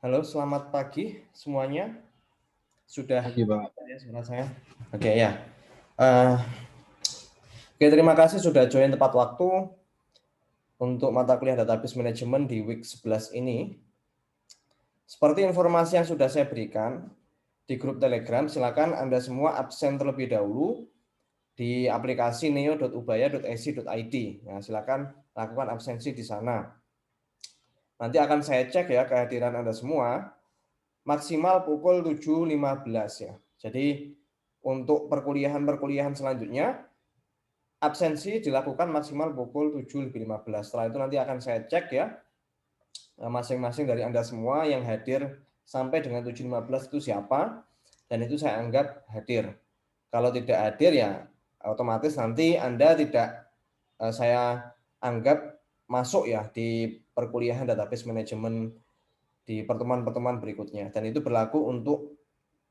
Halo, selamat pagi semuanya. Sudah Pagi, Pak. ya suara saya? Oke ya. Eh, oke, terima kasih sudah join tepat waktu untuk mata kuliah Database Management di week 11 ini. Seperti informasi yang sudah saya berikan di grup Telegram, silakan Anda semua absen terlebih dahulu di aplikasi neo.ubaya.ac.id. Nah, silakan lakukan absensi di sana. Nanti akan saya cek ya kehadiran Anda semua maksimal pukul 7.15 ya. Jadi untuk perkuliahan selanjutnya absensi dilakukan maksimal pukul 7.15. Setelah itu nanti akan saya cek ya masing-masing dari Anda semua yang hadir sampai dengan 7.15 itu siapa dan itu saya anggap hadir. Kalau tidak hadir ya otomatis nanti Anda tidak saya anggap masuk ya di perkuliahan database management di pertemuan-pertemuan berikutnya dan itu berlaku untuk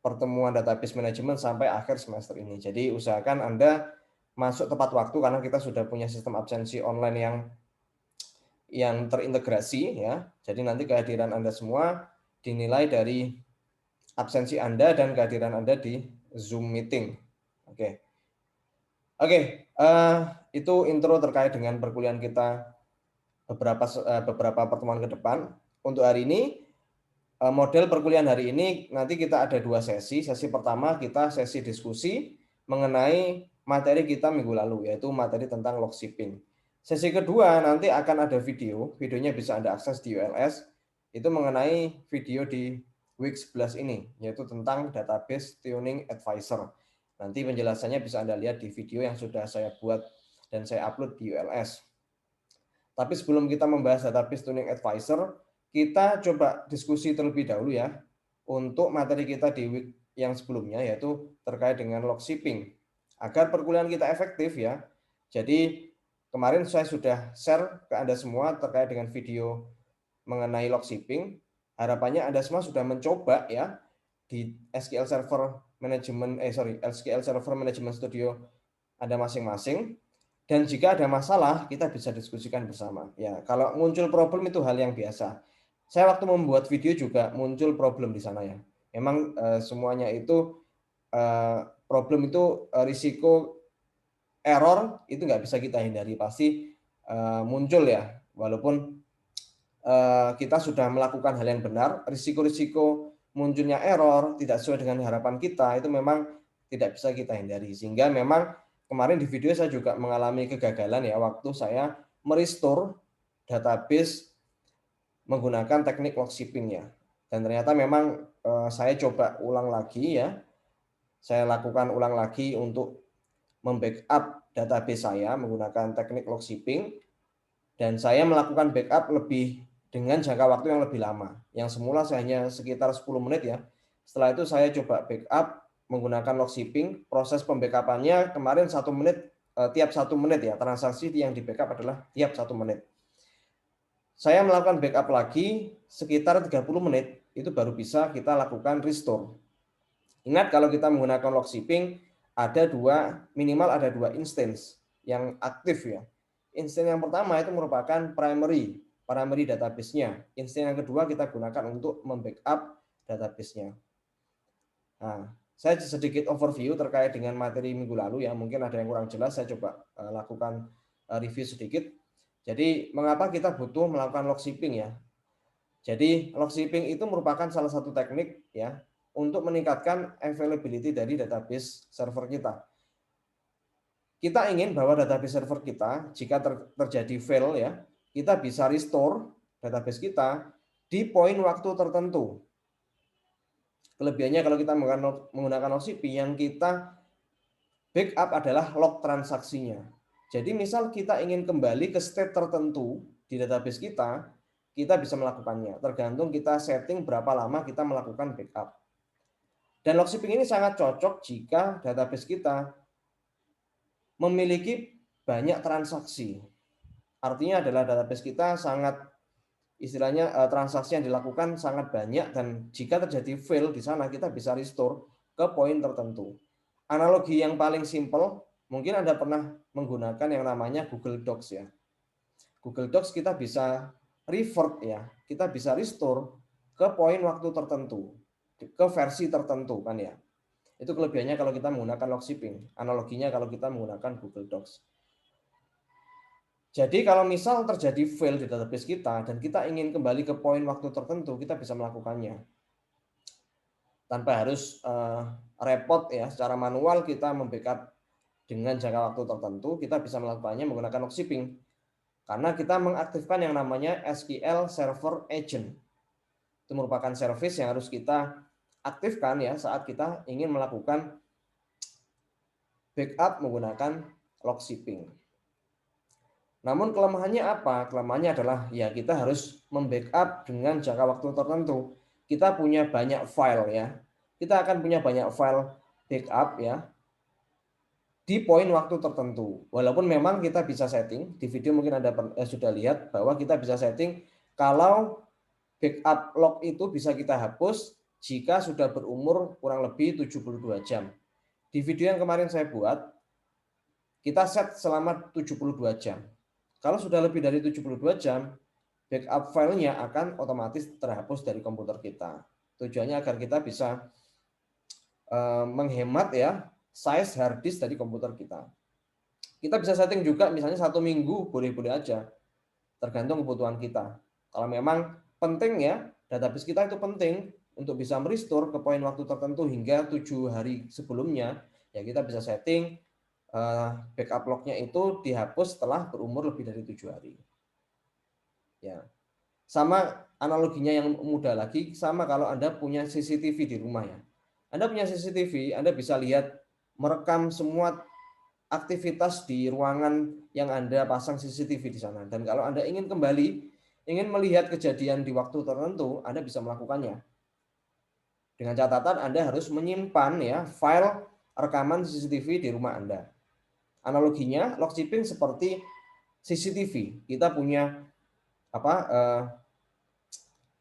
pertemuan database management sampai akhir semester ini. Jadi usahakan Anda masuk tepat waktu karena kita sudah punya sistem absensi online yang terintegrasi ya. Jadi nanti kehadiran Anda semua dinilai dari absensi Anda dan kehadiran Anda di Zoom meeting. Oke. Oke, itu intro terkait dengan perkuliahan kita beberapa pertemuan ke depan. Untuk hari ini model perkuliahan hari ini nanti kita ada dua sesi. Sesi pertama kita sesi diskusi mengenai materi kita minggu lalu, yaitu materi tentang log shipping. Sesi kedua nanti akan ada videonya bisa Anda akses di ULS, itu mengenai video di week 11 ini, yaitu tentang database tuning advisor. Nanti penjelasannya bisa Anda lihat di video yang sudah saya buat dan saya upload di ULS. Tapi sebelum kita membahas database tuning advisor, kita coba diskusi terlebih dahulu ya untuk materi kita di week yang sebelumnya yaitu terkait dengan log shipping. Agar perkuliahan kita efektif ya. Jadi kemarin saya sudah share ke Anda semua terkait dengan video mengenai log shipping. Harapannya Anda semua sudah mencoba ya di SQL Server Management Studio Anda masing-masing. Dan jika ada masalah, kita bisa diskusikan bersama. Ya, kalau muncul problem itu hal yang biasa. Saya waktu membuat video juga muncul problem di sana ya. Memang semuanya itu problem itu risiko error itu nggak bisa kita hindari, pasti muncul ya. Walaupun kita sudah melakukan hal yang benar, risiko-risiko munculnya error tidak sesuai dengan harapan kita itu memang tidak bisa kita hindari. Sehingga memang kemarin di video saya juga mengalami kegagalan ya waktu saya merestore database menggunakan teknik log shipping ya. Dan ternyata memang saya coba ulang lagi ya. Saya lakukan ulang lagi untuk membackup database saya menggunakan teknik log shipping dan saya melakukan backup lebih dengan jangka waktu yang lebih lama. Yang semula saya hanya sekitar 10 menit ya. Setelah itu saya coba backup menggunakan log shipping. Proses pembackupannya kemarin 1 menit, tiap 1 menit ya. Transaksi yang di backup adalah tiap 1 menit. Saya melakukan backup lagi sekitar 30 menit, itu baru bisa kita lakukan restore. Ingat kalau kita menggunakan log shipping, minimal ada dua instance yang aktif ya. Instance yang pertama itu merupakan primary database-nya. Instance yang kedua kita gunakan untuk membackup database-nya. Nah, saya sedikit overview terkait dengan materi minggu lalu ya. Mungkin ada yang kurang jelas, saya coba lakukan review sedikit. Jadi, mengapa kita butuh melakukan log shipping ya? Jadi, log shipping itu merupakan salah satu teknik ya untuk meningkatkan availability dari database server kita. Kita ingin bahwa database server kita jika terjadi fail ya, kita bisa restore database kita di poin waktu tertentu. Kelebihannya kalau kita menggunakan log shipping yang kita backup adalah log transaksinya. Jadi misal kita ingin kembali ke state tertentu di database kita bisa melakukannya. Tergantung kita setting berapa lama kita melakukan backup. Dan log shipping ini sangat cocok jika database kita memiliki banyak transaksi. Artinya adalah database kita sangat istilahnya transaksi yang dilakukan sangat banyak dan jika terjadi fail di sana kita bisa restore ke poin tertentu. Analogi yang paling simpel, mungkin Anda pernah menggunakan yang namanya Google Docs ya. Google Docs kita bisa revert ya, kita bisa restore ke poin waktu tertentu, ke versi tertentu kan ya. Itu kelebihannya kalau kita menggunakan log shipping. Analoginya kalau kita menggunakan Google Docs. Jadi kalau misal terjadi fail di database kita dan kita ingin kembali ke poin waktu tertentu, kita bisa melakukannya. Tanpa harus repot ya, secara manual kita membackup dengan jangka waktu tertentu, kita bisa melakukannya menggunakan log shipping. Karena kita mengaktifkan yang namanya SQL Server Agent. Itu merupakan service yang harus kita aktifkan ya saat kita ingin melakukan backup menggunakan log shipping. Namun kelemahannya apa? Kelemahannya adalah ya kita harus membackup dengan jangka waktu tertentu. Kita punya banyak file ya. Kita akan punya banyak file backup ya di poin waktu tertentu. Walaupun memang kita bisa setting, di video mungkin Anda sudah lihat bahwa kita bisa setting kalau backup log itu bisa kita hapus jika sudah berumur kurang lebih 72 jam. Di video yang kemarin saya buat, kita set selama 72 jam. Kalau sudah lebih dari 72 jam, backup filenya akan otomatis terhapus dari komputer kita. Tujuannya agar kita bisa menghemat ya size hard disk dari komputer kita. Kita bisa setting juga misalnya 1 minggu boleh-boleh aja, tergantung kebutuhan kita. Kalau memang penting ya, database kita itu penting untuk bisa merestore ke poin waktu tertentu hingga 7 hari sebelumnya, ya kita bisa setting backup lognya itu dihapus setelah berumur lebih dari 7 hari. Ya, sama analoginya yang mudah lagi, sama kalau Anda punya CCTV di rumah ya. Anda punya CCTV, Anda bisa lihat merekam semua aktivitas di ruangan yang Anda pasang CCTV di sana. Dan kalau Anda ingin kembali, ingin melihat kejadian di waktu tertentu, Anda bisa melakukannya. Dengan catatan Anda harus menyimpan ya file rekaman CCTV di rumah Anda. Analoginya log shipping seperti CCTV. Kita punya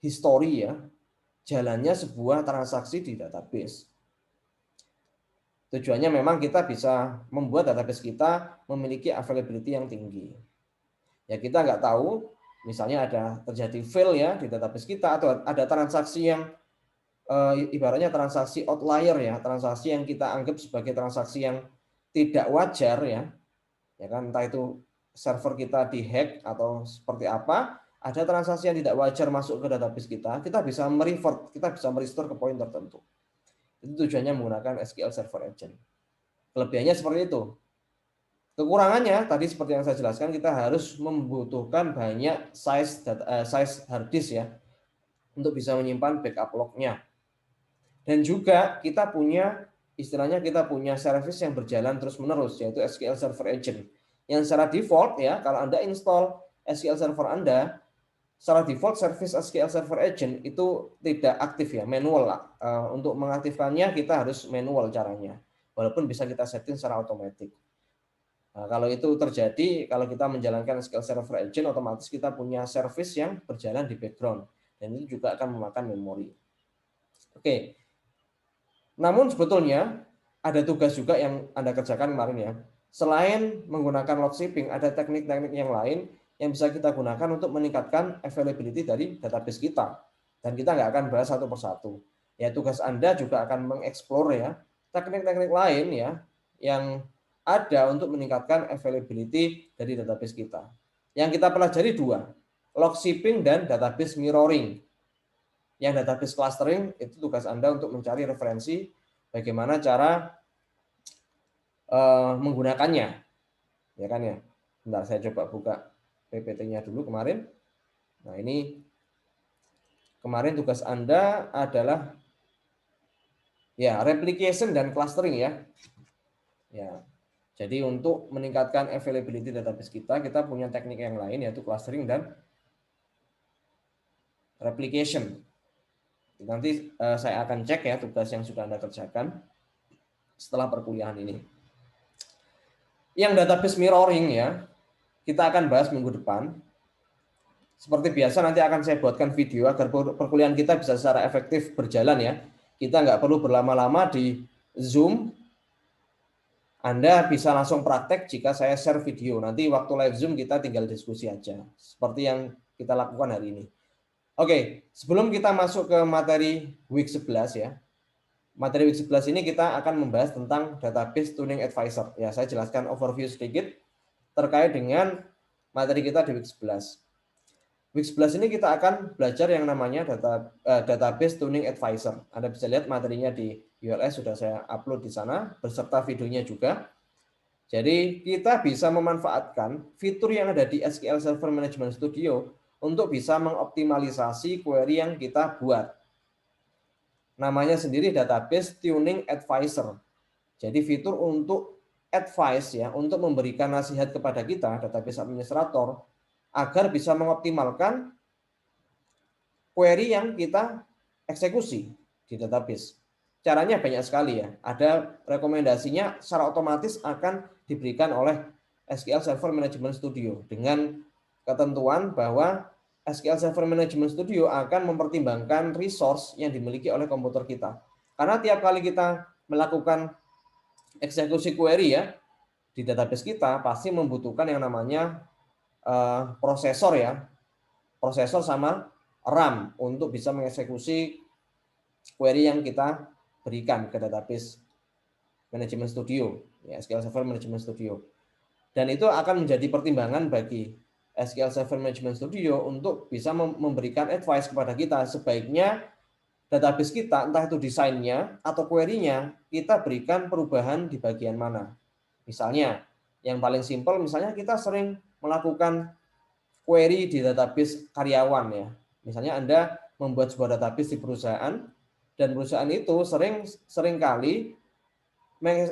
histori ya, jalannya sebuah transaksi di database. Tujuannya memang kita bisa membuat database kita memiliki availability yang tinggi. Ya kita nggak tahu, misalnya ada terjadi fail ya di database kita atau ada transaksi yang ibaratnya transaksi outlier ya, transaksi yang kita anggap sebagai transaksi yang tidak wajar ya kan entah itu server kita dihack atau seperti apa, ada transaksi yang tidak wajar masuk ke database kita bisa merevert, kita bisa merestore ke poin tertentu. Itu tujuannya menggunakan SQL Server Agent. Kelebihannya seperti itu. Kekurangannya tadi seperti yang saya jelaskan, kita harus membutuhkan banyak size hard disk ya untuk bisa menyimpan backup lognya. Dan juga kita punya istilahnya kita punya service yang berjalan terus-menerus yaitu SQL Server Agent. Yang secara default ya kalau Anda install SQL Server Anda, secara default service SQL Server Agent itu tidak aktif ya, manual lah. Untuk mengaktifkannya kita harus manual caranya. Walaupun bisa kita setting secara otomatis. Nah, kalau itu terjadi, kalau kita menjalankan SQL Server Agent, otomatis kita punya service yang berjalan di background. Dan itu juga akan memakan memori. Oke. Namun sebetulnya ada tugas juga yang Anda kerjakan kemarin ya. Selain menggunakan log shipping, ada teknik-teknik yang lain yang bisa kita gunakan untuk meningkatkan availability dari database kita. Dan kita nggak akan bahas satu persatu. Ya tugas Anda juga akan mengeksplor ya teknik-teknik lain ya yang ada untuk meningkatkan availability dari database kita. Yang kita pelajari dua, log shipping dan database mirroring. Yang database clustering itu tugas Anda untuk mencari referensi bagaimana cara menggunakannya. Ya kan ya. Bentar saya coba buka PPT-nya dulu kemarin. Nah, ini kemarin tugas Anda adalah ya replication dan clustering ya. Ya. Jadi untuk meningkatkan availability database kita punya teknik yang lain yaitu clustering dan replication. Nanti saya akan cek ya tugas yang sudah Anda kerjakan setelah perkuliahan ini. Yang database mirroring ya, kita akan bahas minggu depan. Seperti biasa nanti akan saya buatkan video agar perkuliahan kita bisa secara efektif berjalan ya. Kita nggak perlu berlama-lama di Zoom. Anda bisa langsung praktek jika saya share video. Nanti waktu live Zoom kita tinggal diskusi aja. Seperti yang kita lakukan hari ini. Oke, sebelum kita masuk ke materi week 11 ya. Materi week 11 ini kita akan membahas tentang database tuning advisor. Ya, saya jelaskan overview sedikit terkait dengan materi kita di week 11. Week 11 ini kita akan belajar yang namanya database tuning advisor. Anda bisa lihat materinya di ULS sudah saya upload di sana beserta videonya juga. Jadi kita bisa memanfaatkan fitur yang ada di SQL Server Management Studio untuk bisa mengoptimalisasi query yang kita buat. Namanya sendiri database tuning advisor. Jadi fitur untuk advice ya, untuk memberikan nasihat kepada kita database administrator agar bisa mengoptimalkan query yang kita eksekusi di database. Caranya banyak sekali ya. Ada rekomendasinya secara otomatis akan diberikan oleh SQL Server Management Studio dengan ketentuan bahwa SQL Server Management Studio akan mempertimbangkan resource yang dimiliki oleh komputer kita. Karena tiap kali kita melakukan eksekusi query ya di database kita pasti membutuhkan yang namanya prosesor ya, prosesor sama RAM untuk bisa mengeksekusi query yang kita berikan ke database Management Studio, ya, SQL Server Management Studio. Dan itu akan menjadi pertimbangan bagi SQL Server Management Studio untuk bisa memberikan advice kepada kita. Sebaiknya database kita, entah itu desainnya atau query-nya, kita berikan perubahan di bagian mana. Misalnya, yang paling simpel, misalnya kita sering melakukan query di database karyawan ya. Misalnya Anda membuat sebuah database di perusahaan, dan perusahaan itu seringkali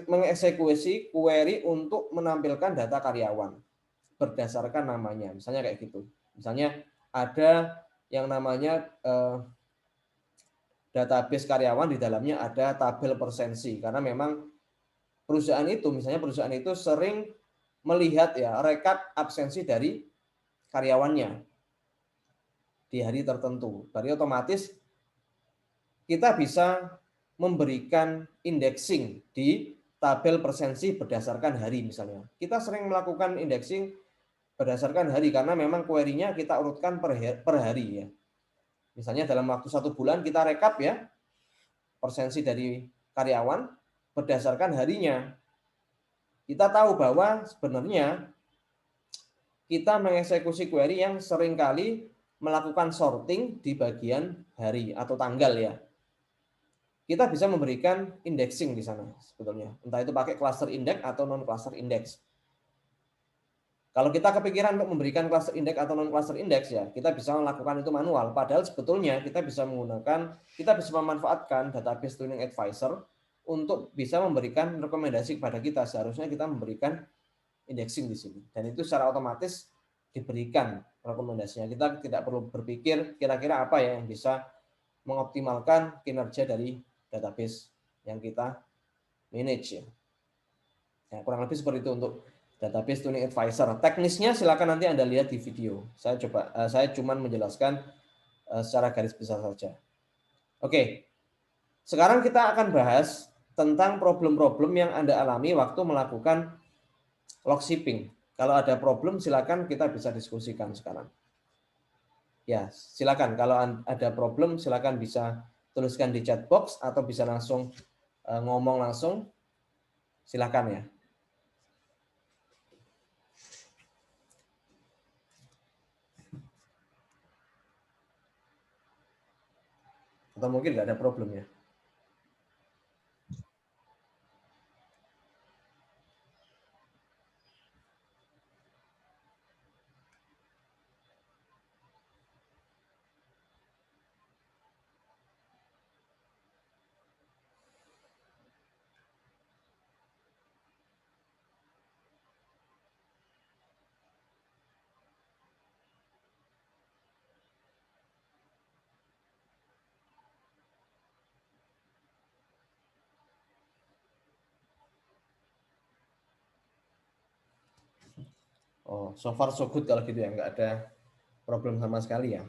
mengeksekusi query untuk menampilkan data karyawan berdasarkan namanya. Misalnya kayak gitu. Misalnya ada yang namanya database karyawan, di dalamnya ada tabel persensi karena memang perusahaan itu, misalnya perusahaan itu sering melihat ya rekap absensi dari karyawannya di hari tertentu. Berarti otomatis kita bisa memberikan indexing di tabel persensi berdasarkan hari misalnya. Kita sering melakukan indexing berdasarkan hari karena memang query-nya kita urutkan per hari ya. Misalnya dalam waktu 1 bulan kita rekap ya persensi dari karyawan berdasarkan harinya. Kita tahu bahwa sebenarnya kita mengeksekusi query yang seringkali melakukan sorting di bagian hari atau tanggal ya. Kita bisa memberikan indexing di sana sebetulnya. Entah itu pakai cluster index atau non cluster index. Kalau kita kepikiran untuk memberikan cluster index atau non cluster index ya, kita bisa melakukan itu manual. Padahal sebetulnya kita bisa memanfaatkan database tuning advisor untuk bisa memberikan rekomendasi kepada kita. Seharusnya kita memberikan indexing di sini. Dan itu secara otomatis diberikan rekomendasinya. Kita tidak perlu berpikir kira-kira apa ya yang bisa mengoptimalkan kinerja dari database yang kita manage ya. Ya, kurang lebih seperti itu untuk database tuning advisor. Teknisnya silakan nanti Anda lihat di video. Saya cuma menjelaskan secara garis besar saja. Oke. Sekarang kita akan bahas tentang problem-problem yang Anda alami waktu melakukan log shipping. Kalau ada problem silakan kita bisa diskusikan sekarang. Ya, silakan kalau ada problem silakan bisa tuliskan di chat box atau bisa langsung ngomong langsung. Silakan ya. Atau mungkin nggak ada problem ya. Oh, so far so good kalau gitu ya, nggak ada problem sama sekali ya.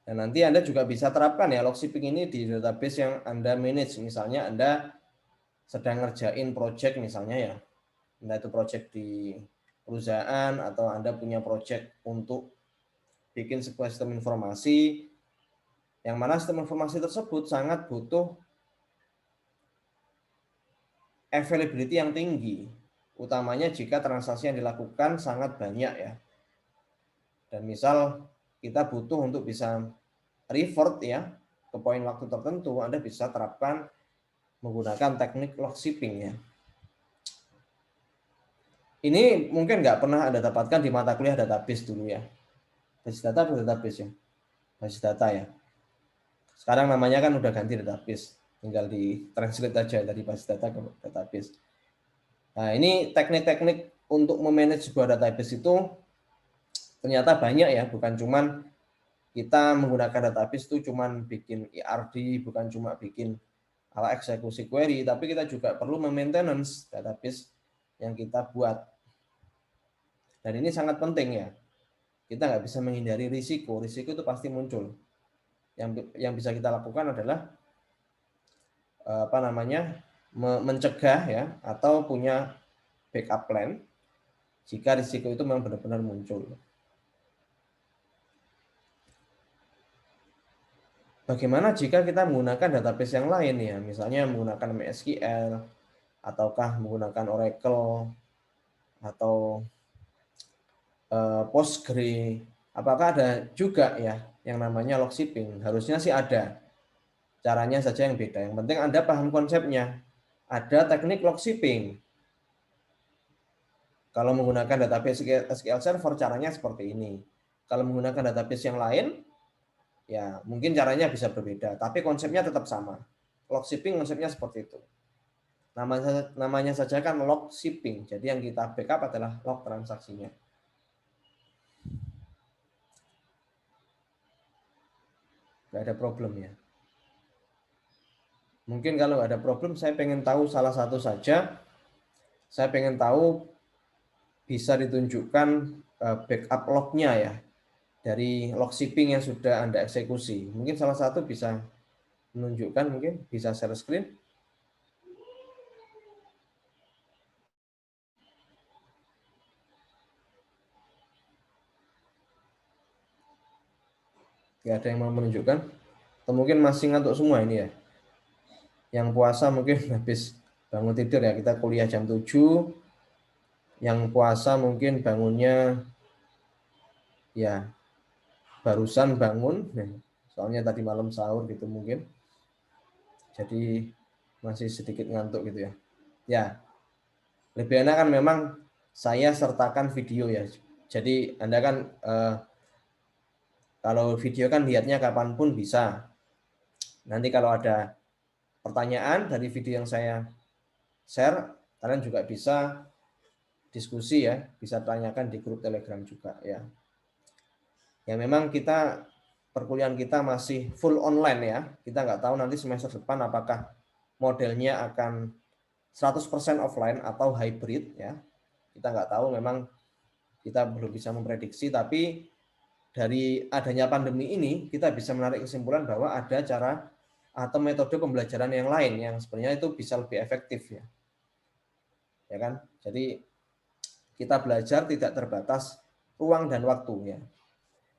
Dan nanti Anda juga bisa terapkan ya log shipping ini di database yang Anda manage. Misalnya Anda sedang ngerjain project misalnya ya, entah itu project di perusahaan atau Anda punya project untuk bikin sebuah sistem informasi, yang mana sistem informasi tersebut sangat butuh availability yang tinggi, utamanya jika transaksi yang dilakukan sangat banyak ya. Dan misal kita butuh untuk bisa revert ya ke poin waktu tertentu, Anda bisa terapkan menggunakan teknik log shipping ya. Ini mungkin nggak pernah Anda dapatkan di mata kuliah database dulu ya. Basis data atau database ya? Basis data ya. Sekarang namanya kan udah ganti database. Tinggal di translate aja dari basis data ke database. Nah, ini teknik-teknik untuk memanage sebuah database itu ternyata banyak ya, bukan cuman kita menggunakan database itu cuman bikin ERD, bukan cuma bikin eksekusi query, tapi kita juga perlu maintenance database yang kita buat. Dan ini sangat penting ya. Kita nggak bisa menghindari risiko. Risiko itu pasti muncul. Yang bisa kita lakukan adalah mencegah ya, atau punya backup plan jika risiko itu memang benar-benar muncul. Bagaimana jika kita menggunakan database yang lain ya, misalnya menggunakan MySQL, ataukah menggunakan Oracle, atau Postgre, apakah ada juga ya yang namanya log shipping? Harusnya sih ada. Caranya saja yang beda. Yang penting Anda paham konsepnya. Ada teknik log shipping. Kalau menggunakan database SQL Server caranya seperti ini. Kalau menggunakan database yang lain, ya mungkin caranya bisa berbeda. Tapi konsepnya tetap sama. Log shipping konsepnya seperti itu. Namanya saja kan log shipping. Jadi yang kita backup adalah log transaksinya. Nggak ada problem ya. Mungkin kalau ada problem, saya pengen tahu salah satu saja. Saya pengen tahu bisa ditunjukkan backup lognya ya dari log shipping yang sudah Anda eksekusi. Mungkin salah satu bisa menunjukkan, mungkin bisa share screen. Nggak ada yang mau menunjukkan. Atau mungkin masih ngantuk semua ini ya. Yang puasa mungkin habis bangun tidur ya, kita kuliah jam 7. Yang puasa mungkin bangunnya ya barusan bangun, soalnya tadi malam sahur gitu mungkin. Jadi masih sedikit ngantuk gitu ya. Ya, lebih enak kan memang saya sertakan video ya. Jadi Anda kan kalau video kan lihatnya kapanpun bisa. Nanti kalau ada pertanyaan dari video yang saya share, kalian juga bisa diskusi ya, bisa tanyakan di grup Telegram juga ya. Ya memang kita perkuliahan kita masih full online ya. Kita nggak tahu nanti semester depan apakah modelnya akan 100% offline atau hybrid ya. Kita nggak tahu, memang kita belum bisa memprediksi, tapi dari adanya pandemi ini kita bisa menarik kesimpulan bahwa ada cara atau metode pembelajaran yang lain yang sebenarnya itu bisa lebih efektif ya. Ya kan? Jadi kita belajar tidak terbatas ruang dan waktu ya.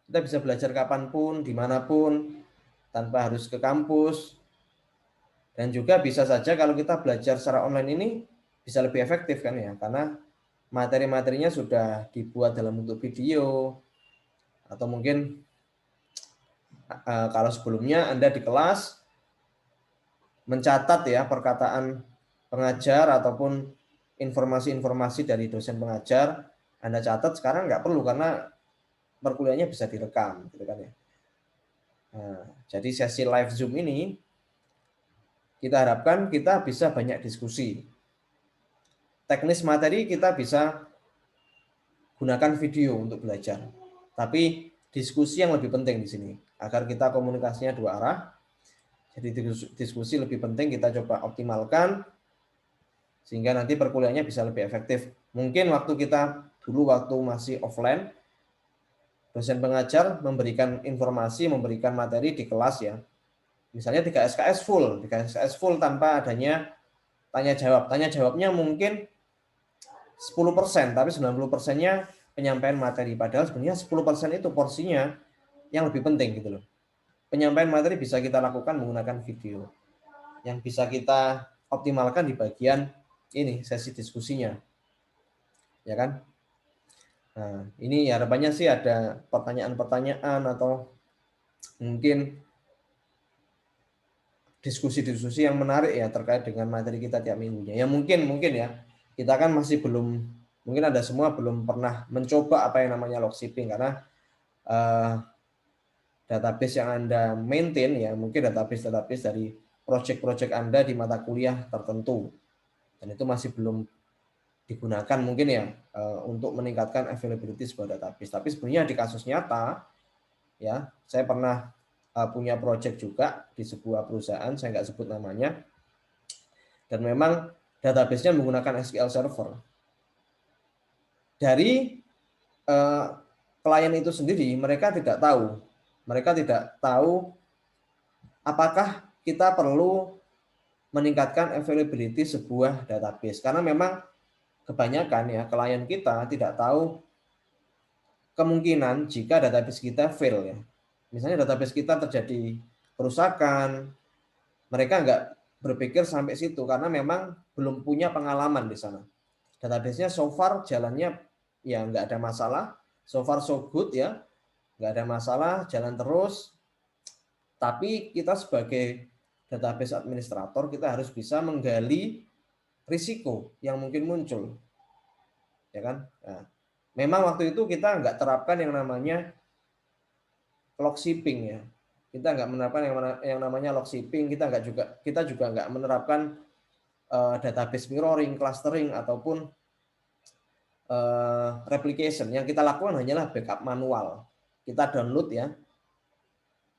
Kita bisa belajar kapanpun, dimanapun, tanpa harus ke kampus. Dan juga bisa saja kalau kita belajar secara online ini bisa lebih efektif kan ya, karena materi-materinya sudah dibuat dalam bentuk video, atau mungkin kalau sebelumnya Anda di kelas mencatat ya perkataan pengajar ataupun informasi-informasi dari dosen pengajar, Anda catat, sekarang nggak perlu karena perkuliahannya bisa direkam gitu kan ya. Nah, jadi sesi live Zoom ini kita harapkan kita bisa banyak diskusi. Teknis materi kita bisa gunakan video untuk belajar. Tapi diskusi yang lebih penting di sini agar kita komunikasinya dua arah. Jadi diskusi lebih penting, kita coba optimalkan sehingga nanti perkuliahannya bisa lebih efektif. Mungkin waktu kita dulu waktu masih offline, dosen pengajar memberikan informasi, memberikan materi di kelas ya. Misalnya 3 SKS full, 3 SKS full tanpa adanya tanya jawab. Tanya jawabnya mungkin 10%, tapi 90%-nya penyampaian materi. Padahal sebenarnya 10% itu porsinya yang lebih penting gitu loh. Penyampaian materi bisa kita lakukan menggunakan video. Yang bisa kita optimalkan di bagian ini sesi diskusinya. Ya kan? Nah, ini harapannya sih ada pertanyaan-pertanyaan atau mungkin diskusi-diskusi yang menarik ya terkait dengan materi kita tiap minggunya. Ya mungkin ya kita kan masih belum, mungkin ada semua belum pernah mencoba apa yang namanya log-shipping karena database yang Anda maintain ya mungkin database dari project-project Anda di mata kuliah tertentu dan itu masih belum digunakan mungkin ya untuk meningkatkan availability sebuah database. Tapi sebenarnya di kasus nyata ya saya pernah punya project juga di sebuah perusahaan, saya nggak sebut namanya, dan memang database-nya menggunakan SQL Server. Dari klien itu sendiri mereka tidak tahu apakah kita perlu meningkatkan availability sebuah database karena memang kebanyakan ya klien kita tidak tahu kemungkinan jika database kita fail ya. Misalnya database kita terjadi kerusakan, mereka nggak berpikir sampai situ karena memang belum punya pengalaman di sana. Database-nya so far jalannya ya nggak ada masalah, so far so good ya, nggak ada masalah, jalan terus. Tapi kita sebagai database administrator kita harus bisa menggali risiko yang mungkin muncul, ya kan? Nah, memang waktu itu kita nggak terapkan yang namanya log shipping ya. Kita nggak menerapkan yang namanya log shipping. Kita juga nggak menerapkan database mirroring, clustering ataupun replication. Yang kita lakukan hanyalah backup manual. Kita download ya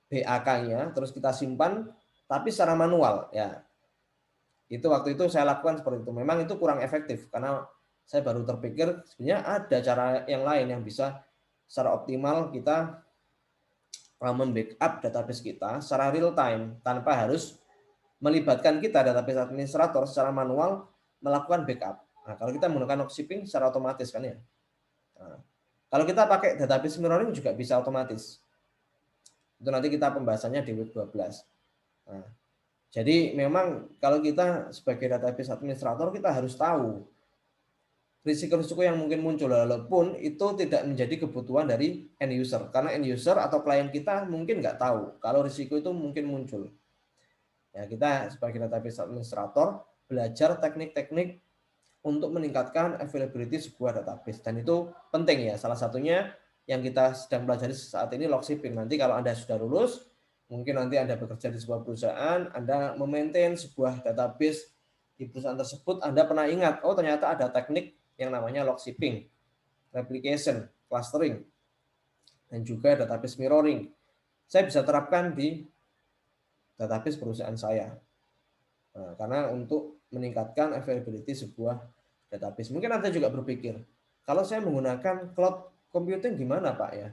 BAK-nya, terus kita simpan, tapi secara manual ya. Itu waktu itu saya lakukan seperti itu. Memang itu kurang efektif karena saya baru terpikir sebenarnya ada cara yang lain yang bisa secara optimal kita membackup database kita secara real time tanpa harus melibatkan kita database administrator secara manual melakukan backup. Nah, kalau kita menggunakan log shipping secara otomatis kan ya. Nah, kalau kita pakai database mirroring juga bisa otomatis. Itu nanti kita pembahasannya di week 12. Nah, jadi memang kalau kita sebagai database administrator kita harus tahu risiko-risiko yang mungkin muncul walaupun itu tidak menjadi kebutuhan dari end user. Karena end user atau klien kita mungkin nggak tahu kalau risiko itu mungkin muncul. Ya, kita sebagai database administrator belajar teknik-teknik untuk meningkatkan availability sebuah database dan itu penting ya. Salah satunya yang kita sedang pelajari saat ini log shipping. Nanti kalau Anda sudah lulus, mungkin nanti Anda bekerja di sebuah perusahaan, Anda memaintain sebuah database di perusahaan tersebut, Anda pernah ingat, oh ternyata ada teknik yang namanya log shipping, replication, clustering, dan juga database mirroring. Saya bisa terapkan di database perusahaan saya. Nah, karena untuk meningkatkan availability sebuah database. Mungkin Anda juga berpikir, kalau saya menggunakan cloud computing gimana Pak ya?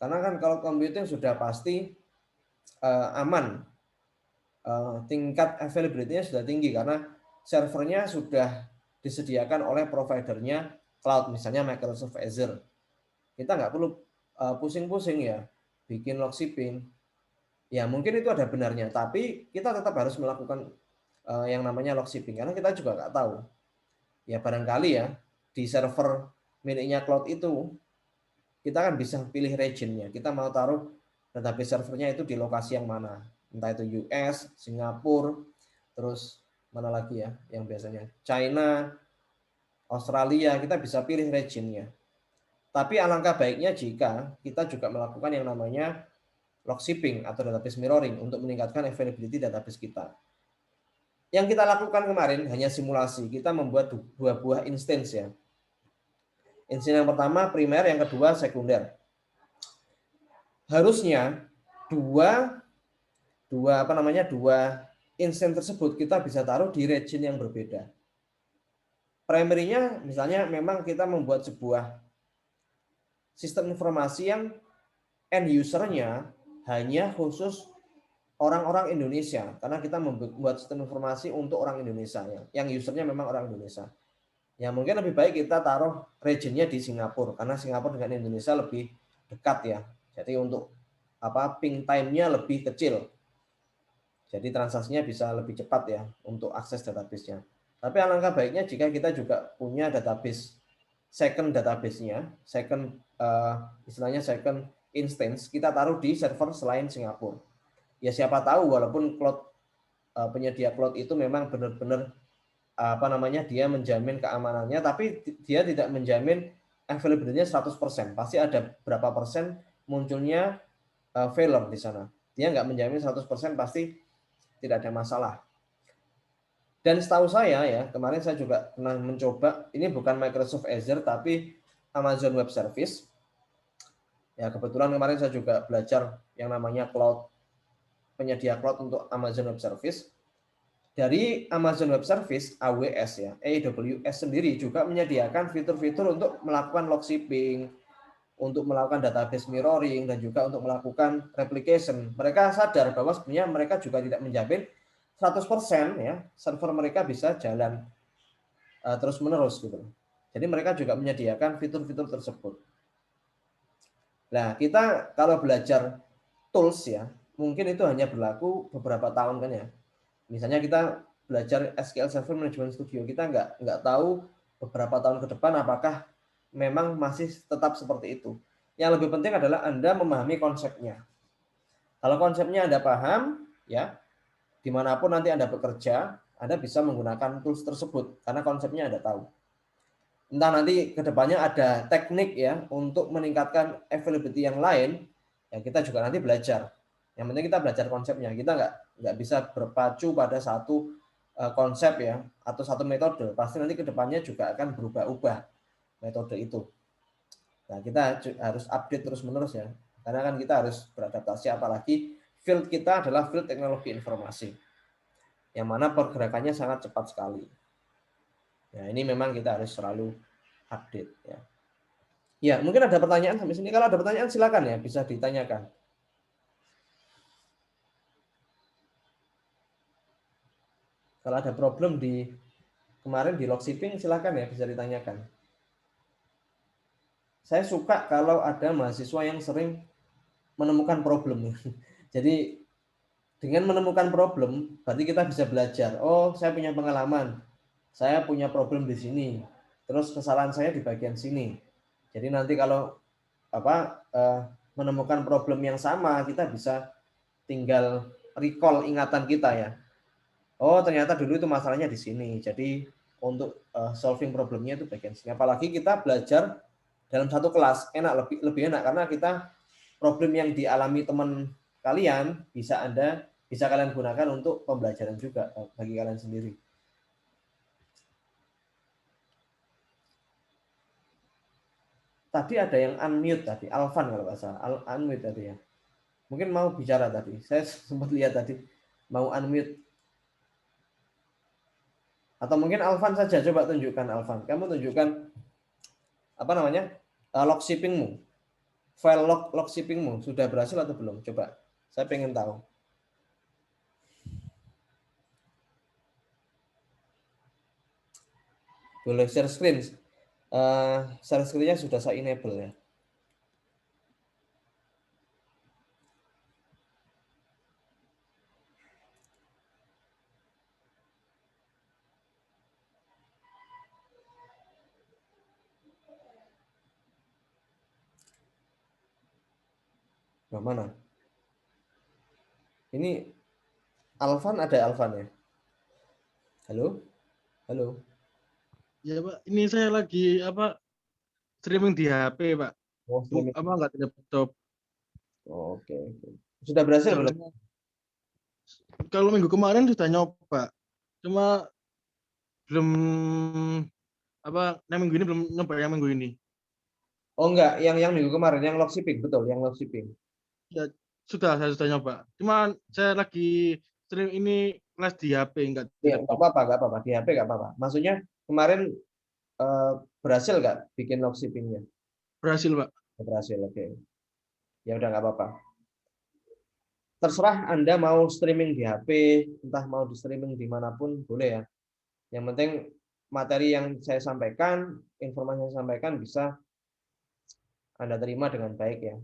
Karena kan cloud computing sudah pasti aman. Tingkat availability-nya sudah tinggi karena servernya sudah disediakan oleh providernya cloud, misalnya Microsoft Azure. Kita nggak perlu pusing-pusing ya, bikin log shipping. Ya mungkin itu ada benarnya, tapi kita tetap harus melakukan yang namanya log shipping karena kita juga nggak tahu. Ya barangkali ya di server miliknya cloud itu kita kan bisa pilih region-nya. Kita mau taruh database servernya itu di lokasi yang mana, entah itu US, Singapura, terus mana lagi ya yang biasanya China, Australia, kita bisa pilih region-nya. Tapi alangkah baiknya jika kita juga melakukan yang namanya log shipping atau database mirroring untuk meningkatkan availability database kita. Yang kita lakukan kemarin hanya simulasi. Kita membuat dua buah instance ya. Instance yang pertama primer, yang kedua sekunder. Harusnya dua instance tersebut kita bisa taruh di region yang berbeda. Primary-nya misalnya memang kita membuat sebuah sistem informasi yang end user-nya hanya khusus orang-orang Indonesia karena kita membuat sistem informasi untuk orang Indonesia yang usernya memang orang Indonesia. Ya mungkin lebih baik kita taruh regionnya di Singapura karena Singapura dengan Indonesia lebih dekat ya. Jadi untuk ping time-nya lebih kecil. Jadi transaksinya bisa lebih cepat ya untuk akses database-nya. Tapi alangkah baiknya jika kita juga punya database second database-nya, istilahnya second instance, kita taruh di server selain Singapura. Ya siapa tahu walaupun penyedia cloud itu memang benar-benar dia menjamin keamanannya, tapi dia tidak menjamin availability-nya 100%. Pasti ada berapa persen munculnya failure di sana. Dia nggak menjamin 100% pasti tidak ada masalah. Dan setahu saya ya, kemarin saya juga pernah mencoba, ini bukan Microsoft Azure tapi Amazon Web Service. Ya kebetulan kemarin saya juga belajar yang namanya penyedia cloud untuk Amazon Web Service. Dari Amazon Web Service, AWS ya, AWS sendiri juga menyediakan fitur-fitur untuk melakukan log shipping, untuk melakukan database mirroring, dan juga untuk melakukan replication. Mereka sadar bahwa sebenarnya mereka juga tidak menjamin 100% ya, server mereka bisa jalan terus-menerus gitu. Jadi mereka juga menyediakan fitur-fitur tersebut. Nah, kita kalau belajar tools ya, mungkin itu hanya berlaku beberapa tahun kan ya. Misalnya kita belajar SQL Server Management Studio, kita nggak tahu beberapa tahun ke depan apakah memang masih tetap seperti itu. Yang lebih penting adalah Anda memahami konsepnya. Kalau konsepnya Anda paham, ya dimanapun nanti Anda bekerja, Anda bisa menggunakan tools tersebut karena konsepnya Anda tahu. Entah nanti ke depannya ada teknik ya untuk meningkatkan availability yang lain, ya kita juga nanti belajar. Yang penting kita belajar konsepnya. Kita nggak bisa berpacu pada satu konsep ya atau satu metode. Pasti nanti ke depannya juga akan berubah-ubah metode itu. Nah, kita harus update terus-menerus ya. Karena kan kita harus beradaptasi, apalagi field kita adalah field teknologi informasi. Yang mana pergerakannya sangat cepat sekali. Ya, ini memang kita harus selalu update ya. Ya, mungkin ada pertanyaan sampai sini. Kalau ada pertanyaan silakan ya, bisa ditanyakan. Kalau ada problem kemarin di log shipping silakan ya, bisa ditanyakan. Saya suka kalau ada mahasiswa yang sering menemukan problem. Jadi dengan menemukan problem, berarti kita bisa belajar. Oh, saya punya pengalaman. Saya punya problem di sini. Terus kesalahan saya di bagian sini. Jadi nanti kalau menemukan problem yang sama, kita bisa tinggal recall ingatan kita ya. Oh, ternyata dulu itu masalahnya di sini. Jadi untuk solving problemnya itu bagian sini. Apalagi kita belajar dalam satu kelas, lebih enak karena kita problem yang dialami teman kalian bisa kalian gunakan untuk pembelajaran juga bagi kalian sendiri. Tadi ada yang unmute tadi, Alvan kalau nggak salah, unmute tadi ya. Mungkin mau bicara tadi, saya sempat lihat tadi mau unmute. Atau mungkin Alvan saja, coba tunjukkan Alvan. Kamu tunjukkan log shippingmu, file log shippingmu sudah berhasil atau belum? Coba, saya pengen tahu. Boleh share screen. Share screen-nya sudah saya enable ya. Nah, mana? Ini Alvan, ada Alvan ya? Halo? Halo? Ya Pak, ini saya lagi streaming di HP Pak. Oh, streaming. Nggak di laptop. Oh, oke. Sudah berhasil belum? Kalau minggu kemarin sudah nyoba, cuma belum yang minggu ini belum nyoba yang minggu ini. Oh enggak, yang minggu kemarin, yang log shipping, betul, yang log shipping. Ya saya sudah nyoba. Cuma saya lagi stream ini kelas di HP, nggak di Ya, nggak laptop. apa-apa, di HP nggak apa-apa. Maksudnya kemarin berhasil nggak bikin log shippingnya? Berhasil Pak. Berhasil, oke. Ya udah nggak apa-apa. Terserah Anda mau streaming di HP, entah mau di streaming dimanapun boleh ya. Yang penting materi yang saya sampaikan, informasi yang saya sampaikan bisa Anda terima dengan baik ya.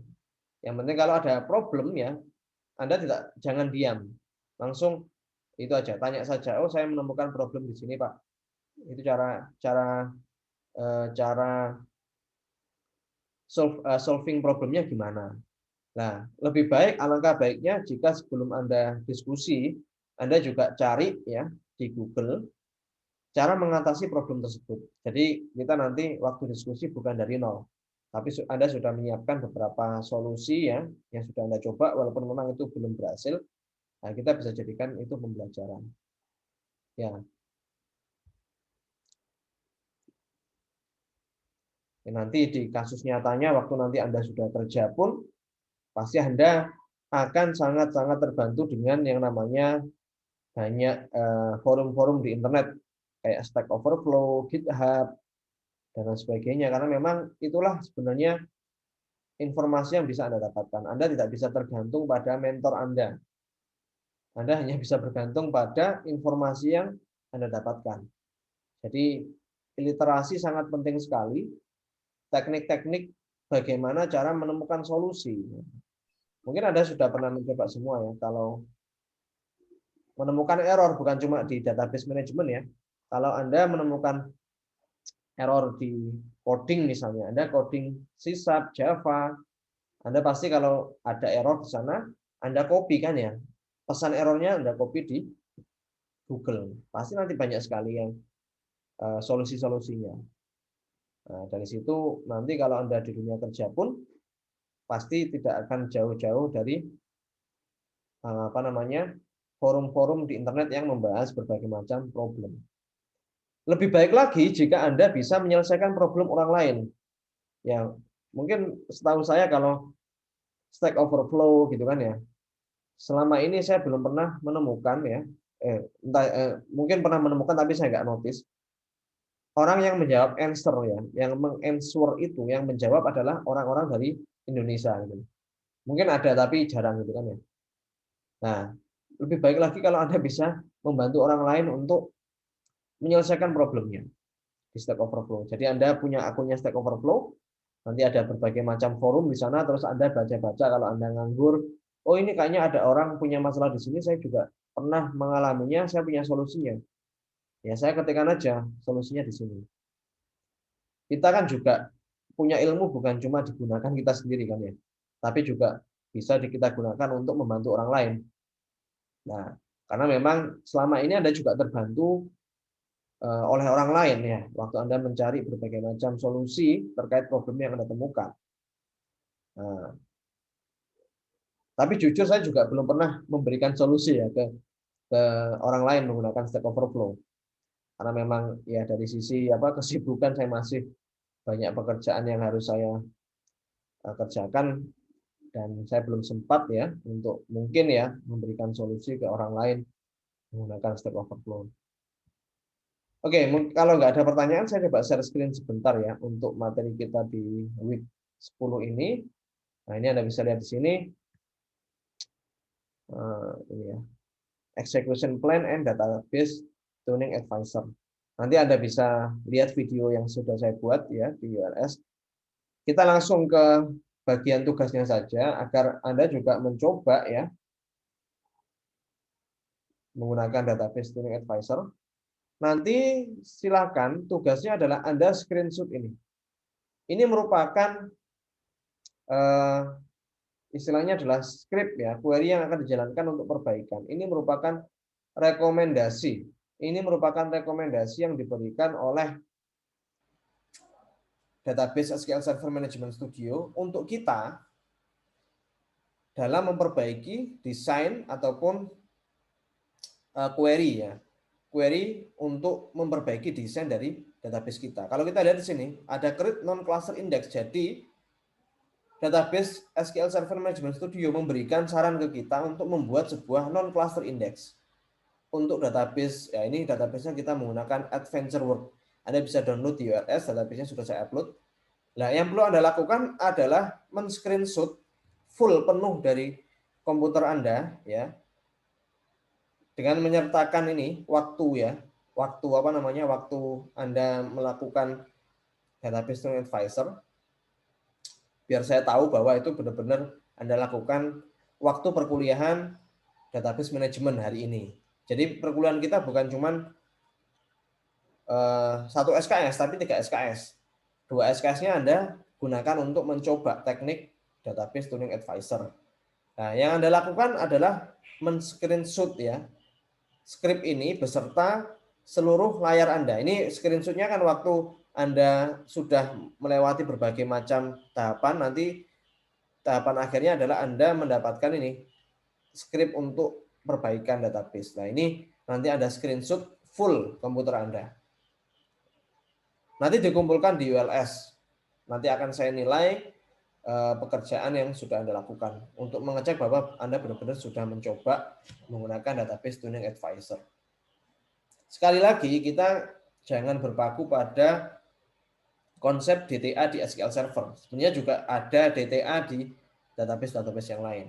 Yang penting kalau ada problem ya, Anda jangan diam. Langsung itu aja, tanya saja. Oh, saya menemukan problem di sini, Pak. Itu cara cara cara solving problemnya gimana. Nah, lebih baik alangkah baiknya jika sebelum Anda diskusi, Anda juga cari ya di Google cara mengatasi problem tersebut. Jadi kita nanti waktu diskusi bukan dari nol, tapi Anda sudah menyiapkan beberapa solusi ya yang sudah Anda coba walaupun memang itu belum berhasil. Nah, kita bisa jadikan itu pembelajaran. Ya, nanti di kasus nyatanya waktu nanti Anda sudah kerja pun pasti Anda akan sangat-sangat terbantu dengan yang namanya banyak forum-forum di internet kayak Stack Overflow, GitHub, dan lain sebagainya. Karena memang itulah sebenarnya informasi yang bisa Anda dapatkan. Anda tidak bisa tergantung pada mentor Anda. Anda hanya bisa bergantung pada informasi yang Anda dapatkan. Jadi literasi sangat penting sekali. Teknik-teknik bagaimana cara menemukan solusi. Mungkin Anda sudah pernah mencoba semua ya. Kalau menemukan error bukan cuma di database management ya. Kalau Anda menemukan error di coding misalnya, Anda coding C#, Java, Anda pasti kalau ada error di sana, Anda copy kan ya. Pesan errornya Anda copy di Google. Pasti nanti banyak sekali yang solusi-solusinya. Nah, dari situ nanti kalau Anda di dunia kerja pun pasti tidak akan jauh-jauh dari apa namanya forum-forum di internet yang membahas berbagai macam problem. Lebih baik lagi jika Anda bisa menyelesaikan problem orang lain. Ya, mungkin setahu saya kalau Stack Overflow gitu kan ya. Selama ini saya belum pernah menemukan ya, mungkin pernah menemukan tapi saya nggak notice. Orang yang menjawab answer ya, yang menganswer itu, yang menjawab adalah orang-orang dari Indonesia gitu. Mungkin ada tapi jarang gitu kan ya. Nah, lebih baik lagi kalau Anda bisa membantu orang lain untuk menyelesaikan problemnya di Stack Overflow. Jadi Anda punya akunnya Stack Overflow, nanti ada berbagai macam forum di sana, terus Anda baca-baca kalau Anda nganggur, oh ini kayaknya ada orang punya masalah di sini, saya juga pernah mengalaminya, saya punya solusinya. Ya saya ketikkan aja solusinya di sini. Kita kan juga punya ilmu bukan cuma digunakan kita sendiri kan ya, tapi juga bisa kita gunakan untuk membantu orang lain. Nah, karena memang selama ini Anda juga terbantu oleh orang lain ya, waktu Anda mencari berbagai macam solusi terkait problem yang Anda temukan. Nah, tapi jujur saya juga belum pernah memberikan solusi ya ke orang lain menggunakan Stack Overflow. Karena memang ya dari sisi kesibukan saya masih banyak pekerjaan yang harus saya kerjakan dan saya belum sempat ya untuk mungkin ya memberikan solusi ke orang lain menggunakan Stack Overflow. Oke, kalau nggak ada pertanyaan saya coba share screen sebentar ya untuk materi kita di week 10 ini. Nah, ini Anda bisa lihat di sini. Ini ya. Execution Plan and Database Tuning Advisor. Nanti Anda bisa lihat video yang sudah saya buat ya di URS. Kita langsung ke bagian tugasnya saja agar Anda juga mencoba ya menggunakan Database Tuning Advisor. Nanti silakan tugasnya adalah Anda screenshot ini. Ini merupakan istilahnya adalah script ya, query yang akan dijalankan untuk perbaikan. Ini merupakan rekomendasi. Ini merupakan rekomendasi yang diberikan oleh Database SQL Server Management Studio untuk kita dalam memperbaiki desain ataupun query ya. Query untuk memperbaiki desain dari database kita. Kalau kita lihat di sini ada create non-cluster index. Jadi Database SQL Server Management Studio memberikan saran ke kita untuk membuat sebuah non-cluster index. Untuk database, ya ini database-nya kita menggunakan Adventure Work. Anda bisa download di URS, database-nya sudah saya upload. Nah, yang perlu Anda lakukan adalah men-screenshot full penuh dari komputer Anda, ya, dengan menyertakan ini waktu ya, waktu Anda melakukan database tuning advisor, biar saya tahu bahwa itu benar-benar Anda lakukan waktu perkuliahan database management hari ini. Jadi perkuliahan kita bukan cuman 1 SKS, tapi 3 SKS. 2 SKS-nya Anda gunakan untuk mencoba teknik database tuning advisor. Nah, yang Anda lakukan adalah men-screenshot ya, script ini beserta seluruh layar Anda. Ini screenshot-nya kan waktu Anda sudah melewati berbagai macam tahapan, nanti tahapan akhirnya adalah Anda mendapatkan ini, script untuk perbaikan database. Nah, ini nanti ada screenshot full komputer Anda. Nanti dikumpulkan di ULS. Nanti akan saya nilai pekerjaan yang sudah Anda lakukan untuk mengecek bahwa Anda benar-benar sudah mencoba menggunakan database tuning advisor. Sekali lagi, kita jangan berpaku pada konsep DTA di SQL Server. Sebenarnya juga ada DTA di database-database yang lain.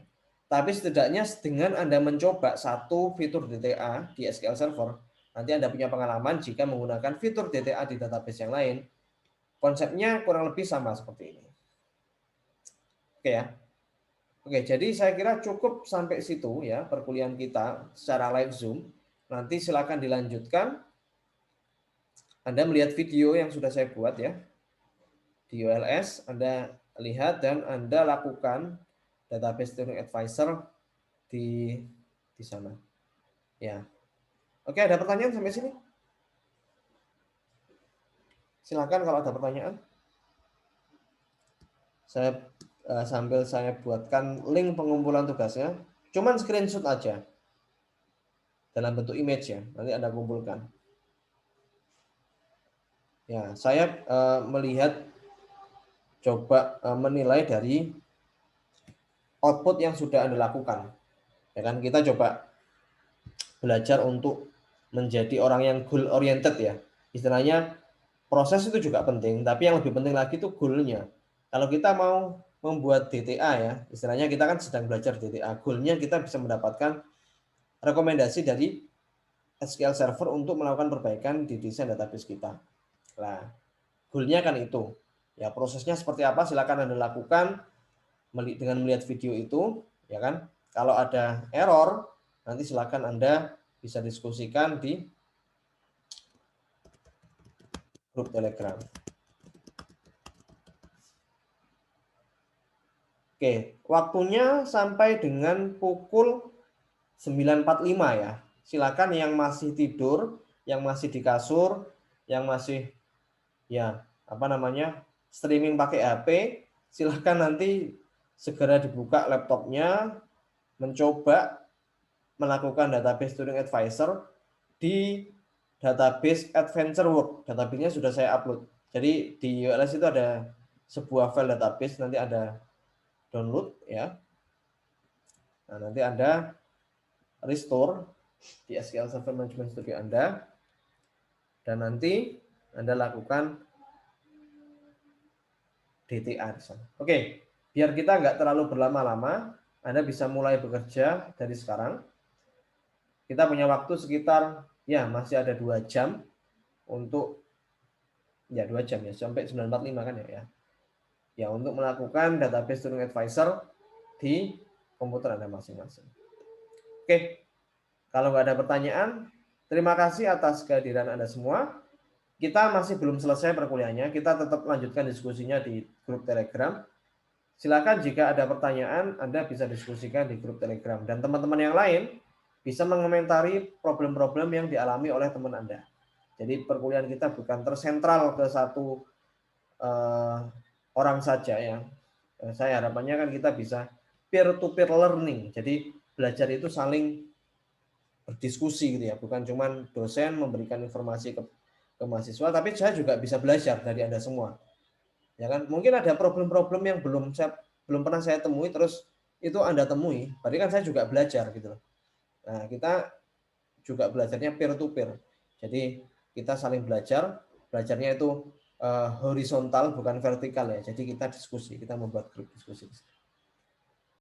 Tapi setidaknya dengan Anda mencoba satu fitur DTA di SQL Server, nanti Anda punya pengalaman jika menggunakan fitur DTA di database yang lain, konsepnya kurang lebih sama seperti ini. Oke ya. Oke, jadi saya kira cukup sampai situ ya perkuliahan kita secara live Zoom. Nanti silakan dilanjutkan. Anda melihat video yang sudah saya buat ya di ULS, Anda lihat dan Anda lakukan database tuning advisor di sana. Ya. Oke, ada pertanyaan sampai sini? Silakan kalau ada pertanyaan. Saya sambil saya buatkan link pengumpulan tugasnya, cuman screenshot aja dalam bentuk image ya, nanti Anda kumpulkan. Ya, saya melihat coba menilai dari output yang sudah Anda lakukan. Ya kan, kita coba belajar untuk menjadi orang yang goal oriented ya. Istilahnya proses itu juga penting, tapi yang lebih penting lagi itu goal-nya. Kalau kita mau membuat DTA ya, istilahnya kita kan sedang belajar DTA. Goal-nya kita bisa mendapatkan rekomendasi dari SQL Server untuk melakukan perbaikan di desain database kita. Nah, goal-nya kan itu. Ya, prosesnya seperti apa silakan Anda lakukan dengan melihat video itu, ya kan? Kalau ada error, nanti silakan Anda bisa diskusikan di grup Telegram. Oke, waktunya sampai dengan pukul 9.45 ya. Silakan yang masih tidur, yang masih di kasur, yang masih ya streaming pakai HP, silakan nanti segera dibuka laptopnya, mencoba melakukan database tuning advisor di database Adventure Work. Database-nya sudah saya upload. Jadi di ULS itu ada sebuah file database, nanti ada download ya. Nah, nanti Anda restore di SQL Server Management Studio Anda dan nanti Anda lakukan DTA di sana. Oke, biar kita nggak terlalu berlama-lama, Anda bisa mulai bekerja dari sekarang. Kita punya waktu sekitar ya masih ada 2 jam untuk ya 2 jam ya sampai 9.45 kan ya. Ya untuk melakukan database tuning advisor di komputer Anda masing-masing. Oke, kalau nggak ada pertanyaan, terima kasih atas kehadiran Anda semua. Kita masih belum selesai perkuliahannya, kita tetap lanjutkan diskusinya di grup Telegram. Silakan jika ada pertanyaan, Anda bisa diskusikan di grup Telegram. Dan teman-teman yang lain bisa mengomentari problem-problem yang dialami oleh teman Anda. Jadi perkuliahan kita bukan tersentral ke satu orang saja ya. Saya harapannya kan kita bisa peer-to-peer learning. Jadi belajar itu saling berdiskusi gitu ya, bukan cuma dosen memberikan informasi ke mahasiswa, tapi saya juga bisa belajar dari Anda semua. Ya kan? Mungkin ada problem-problem yang belum pernah saya temui, terus itu Anda temui, berarti kan saya juga belajar gitu loh. Nah, kita juga belajarnya peer-to-peer. Jadi kita saling belajar, belajarnya itu horizontal bukan vertikal ya. Jadi kita diskusi, kita membuat grup diskusi.